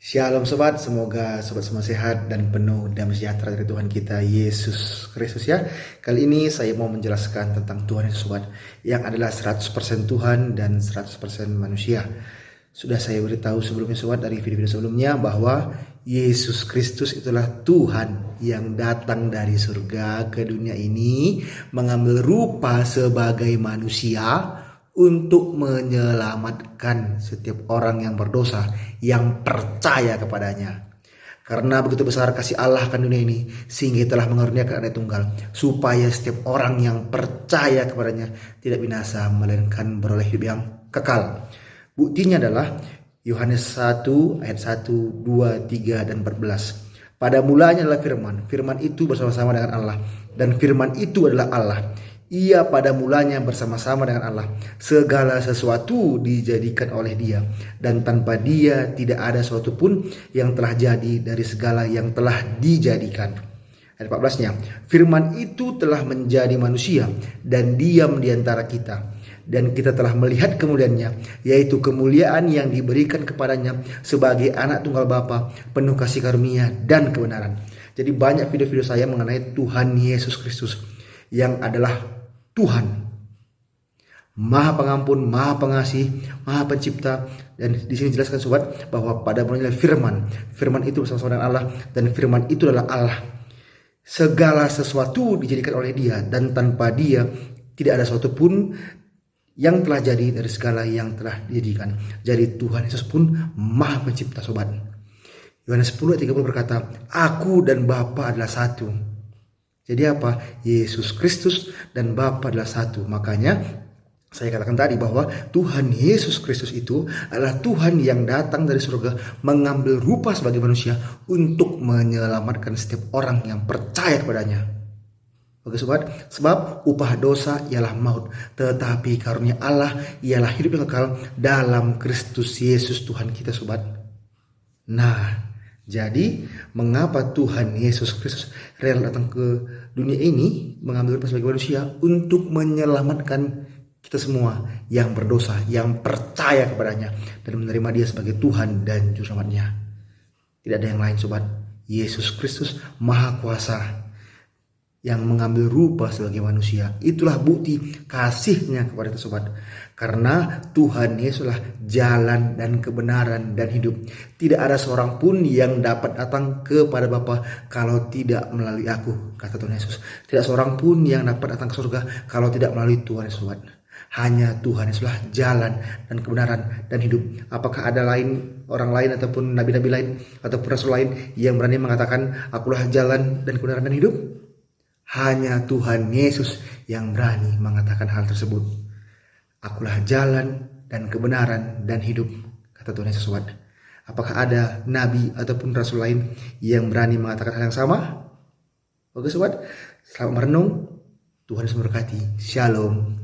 Shalom sobat, semoga sobat semua sehat dan penuh damai sejahtera dari Tuhan kita Yesus Kristus ya. Kali ini saya mau menjelaskan tentang Tuhan Yesus sobat, yang adalah 100% Tuhan dan 100% manusia. Sudah saya beritahu sebelumnya sobat dari video-video sebelumnya bahwa Yesus Kristus itulah Tuhan yang datang dari surga ke dunia ini, mengambil rupa sebagai manusia untuk menyelamatkan setiap orang yang berdosa yang percaya kepadanya. Karena begitu besar kasih Allah akan dunia ini, sehingga telah mengaruniakan Anak Tunggal, supaya setiap orang yang percaya kepadanya tidak binasa, melainkan beroleh hidup yang kekal. Buktinya adalah Yohanes 1 ayat 1, 2, 3, dan 14. Pada mulanya adalah firman. Firman itu bersama-sama dengan Allah, dan firman itu adalah Allah. Ia pada mulanya bersama-sama dengan Allah. Segala sesuatu dijadikan oleh Dia, dan tanpa Dia tidak ada sesuatu pun yang telah jadi dari segala yang telah dijadikan. Ayat 14-nya, firman itu telah menjadi manusia dan diam di antara kita. Dan kita telah melihat kemuliaannya, yaitu kemuliaan yang diberikan kepadanya sebagai anak tunggal Bapa, penuh kasih karunia dan kebenaran. Jadi banyak video-video saya mengenai Tuhan Yesus Kristus, yang adalah Tuhan, Maha Pengampun, Maha Pengasih, Maha Pencipta. Dan di sini jelaskan sobat bahwa pada mulanya firman. Firman itu bersama-sama dengan Allah, dan firman itu adalah Allah. Segala sesuatu dijadikan oleh Dia, dan tanpa Dia tidak ada sesuatu pun yang telah jadi dari segala yang telah dijadikan. Jadi Tuhan Yesus pun Maha Pencipta sobat. Yohanes 10 ayat 30 berkata, "Aku dan Bapa adalah satu." Jadi apa? Yesus Kristus dan Bapa adalah satu. Makanya saya katakan tadi bahwa Tuhan Yesus Kristus itu adalah Tuhan yang datang dari surga, mengambil rupa sebagai manusia untuk menyelamatkan setiap orang yang percaya kepadanya. Oke sobat, sebab upah dosa ialah maut, tetapi karunia Allah ialah hidup yang kekal dalam Kristus Yesus Tuhan kita sobat. Nah, jadi mengapa Tuhan Yesus Kristus rela datang ke dunia ini, mengambil rupa sebagai manusia untuk menyelamatkan kita semua yang berdosa, yang percaya kepadanya dan menerima Dia sebagai Tuhan dan Juru Selamatnya. Tidak ada yang lain sobat. Yesus Kristus Maha Kuasa yang mengambil rupa sebagai manusia. Itulah bukti kasihnya kepada kita sobat. Karena Tuhan Yesuslah jalan dan kebenaran dan hidup. Tidak ada seorang pun yang dapat datang kepada Bapa kalau tidak melalui aku, kata Tuhan Yesus. Tidak seorang pun yang dapat datang ke surga kalau tidak melalui Tuhan Yesus sobat. Hanya Tuhan Yesuslah jalan dan kebenaran dan hidup. Apakah ada orang lain ataupun nabi-nabi lain ataupun rasul lain yang berani mengatakan akulah jalan dan kebenaran dan hidup? Hanya Tuhan Yesus yang berani mengatakan hal tersebut. Akulah jalan dan kebenaran dan hidup, kata Tuhan Yesus sobat. Apakah ada nabi ataupun rasul lain yang berani mengatakan hal yang sama? Oke sobat, selamat merenung. Tuhan Yesus memberkati. Shalom.